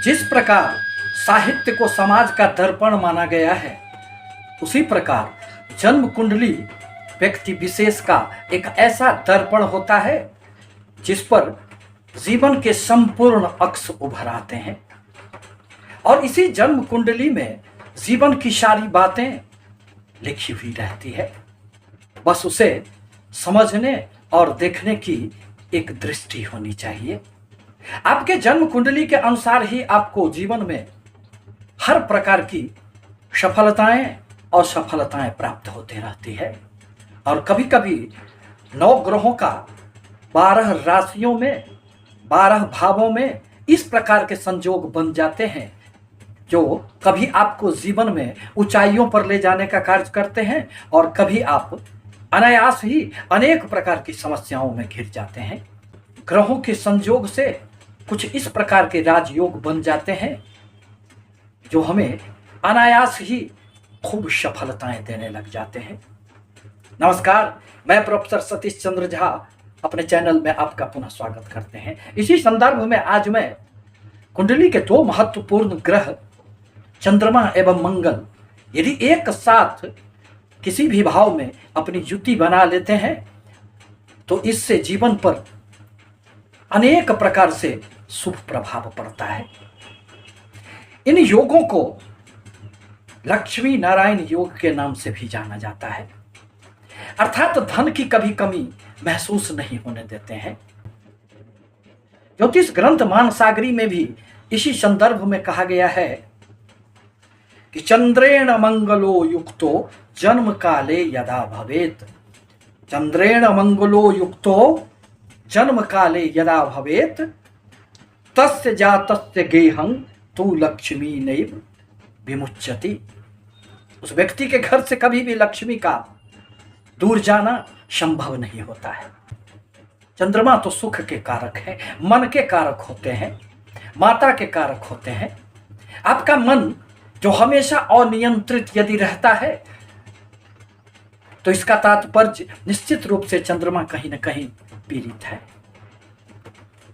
जिस प्रकार साहित्य को समाज का दर्पण माना गया है, उसी प्रकार जन्म कुंडली व्यक्ति विशेष का एक ऐसा दर्पण होता है जिस पर जीवन के संपूर्ण अक्ष उभर आते हैं। और इसी जन्म कुंडली में जीवन की सारी बातें लिखी हुई रहती है। बस उसे समझने और देखने की एक दृष्टि होनी चाहिए। आपके जन्म कुंडली के अनुसार ही आपको जीवन में हर प्रकार की सफलताएं और असफलताएं प्राप्त होती रहती है। और कभी कभी 9 ग्रहों का 12 राशियों में 12 भावों में इस प्रकार के संयोग बन जाते हैं जो कभी आपको जीवन में ऊंचाइयों पर ले जाने का कार्य करते हैं और कभी आप अनायास ही अनेक प्रकार की समस्याओं में घिर जाते हैं। ग्रहों के संयोग से कुछ इस प्रकार के राजयोग बन जाते हैं जो हमें अनायास ही खूब सफलताएं देने लग जाते हैं। नमस्कार, मैं प्रोफेसर सतीश चंद्र झा अपने चैनल में आपका पुनः स्वागत करते हैं। इसी संदर्भ में आज मैं कुंडली के 2 महत्वपूर्ण ग्रह चंद्रमा एवं मंगल यदि एक साथ किसी भी भाव में अपनी युति बना लेते हैं तो इससे जीवन पर अनेक प्रकार से शुभ प्रभाव पड़ता है। इन योगों को लक्ष्मी नारायण योग के नाम से भी जाना जाता है, अर्थात धन की कभी कमी महसूस नहीं होने देते हैं। ज्योतिष ग्रंथ मानसागरी में भी इसी संदर्भ में कहा गया है कि चंद्रेण मंगलो युक्तो जन्म काले यदा भवेत। चंद्रेण मंगलो युक्तो जन्म काले यदा भवेत तस्य जातस्य गेहं तू लक्ष्मी नैव विमुच्यति। उस व्यक्ति के घर से कभी भी लक्ष्मी का दूर जाना संभव नहीं होता है। चंद्रमा तो सुख के कारक है, मन के कारक होते हैं, माता के कारक होते हैं। आपका मन जो हमेशा अनियंत्रित यदि रहता है तो इसका तात्पर्य निश्चित रूप से चंद्रमा कहीं ना कहीं पीड़ित है।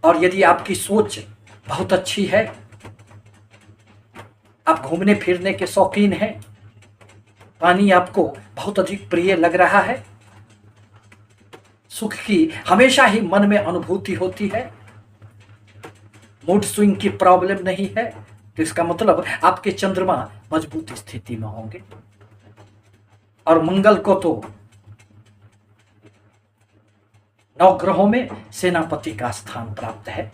और यदि आपकी सोच बहुत अच्छी है, आप घूमने फिरने के शौकीन हैं, पानी आपको बहुत अधिक प्रिय लग रहा है, सुख की हमेशा ही मन में अनुभूति होती है, मूड स्विंग की प्रॉब्लम नहीं है, तो इसका मतलब आपके चंद्रमा मजबूत स्थिति में होंगे। और मंगल को तो 9 ग्रहों में सेनापति का स्थान प्राप्त है।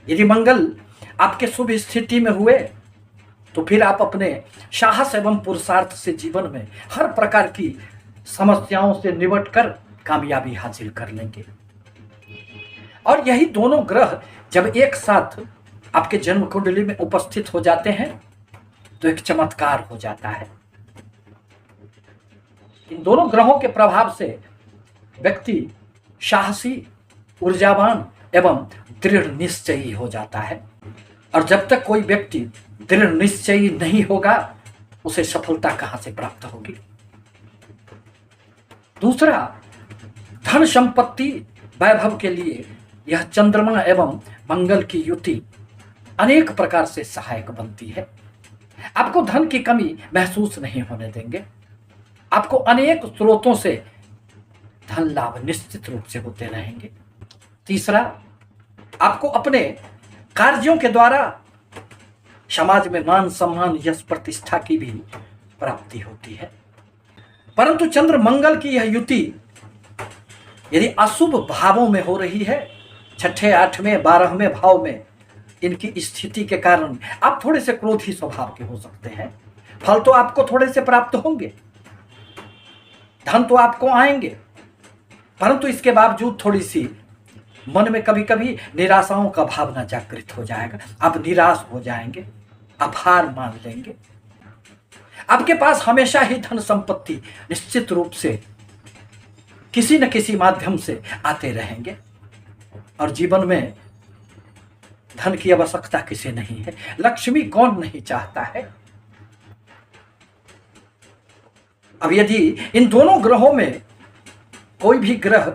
यदि मंगल आपके शुभ स्थिति में हुए तो फिर आप अपने साहस एवं पुरुषार्थ से जीवन में हर प्रकार की समस्याओं से निपटकर कामयाबी हासिल कर लेंगे। और यही दोनों ग्रह जब एक साथ आपके जन्म कुंडली में उपस्थित हो जाते हैं तो एक चमत्कार हो जाता है। इन दोनों ग्रहों के प्रभाव से व्यक्ति साहसी, ऊर्जावान एवं दृढ़ निश्चयी हो जाता है। और जब तक कोई व्यक्ति दृढ़ निश्चयी नहीं होगा उसे सफलता कहां से प्राप्त होगी। दूसरा, धन संपत्ति वैभव के लिए यह चंद्रमा एवं मंगल की युति अनेक प्रकार से सहायक बनती है। आपको धन की कमी महसूस नहीं होने देंगे। आपको अनेक स्रोतों से धन लाभ निश्चित रूप से होते रहेंगे। तीसरा, आपको अपने कार्यों के द्वारा समाज में मान सम्मान यश प्रतिष्ठा की भी प्राप्ति होती है। परंतु चंद्र मंगल की यह युति यदि अशुभ भावों में हो रही है, 6ठे 8वें 12वें भाव में इनकी स्थिति के कारण आप थोड़े से क्रोधी स्वभाव के हो सकते हैं। फल तो आपको थोड़े से प्राप्त होंगे, धन तो आपको आएंगे, परंतु इसके बावजूद थोड़ी सी मन में कभी कभी निराशाओं का भावना जागृत हो जाएगा। आप निराश हो जाएंगे, आप हार मान लेंगे। आपके पास हमेशा ही धन संपत्ति निश्चित रूप से किसी न किसी माध्यम से आते रहेंगे और जीवन में धन की आवश्यकता किसे नहीं है। लक्ष्मी कौन नहीं चाहता है। अब यदि इन दोनों ग्रहों में कोई भी ग्रह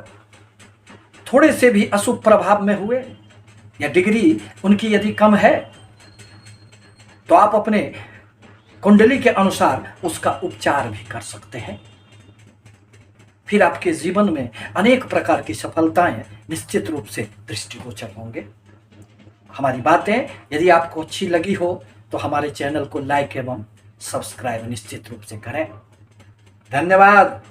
थोड़े से भी अशुभ प्रभाव में हुए या डिग्री उनकी यदि कम है तो आप अपने कुंडली के अनुसार उसका उपचार भी कर सकते हैं। फिर आपके जीवन में अनेक प्रकार की सफलताएं निश्चित रूप से दृष्टिगोचर होंगे। हमारी बातें यदि आपको अच्छी लगी हो तो हमारे चैनल को लाइक एवं सब्सक्राइब निश्चित रूप से करें। धन्यवाद।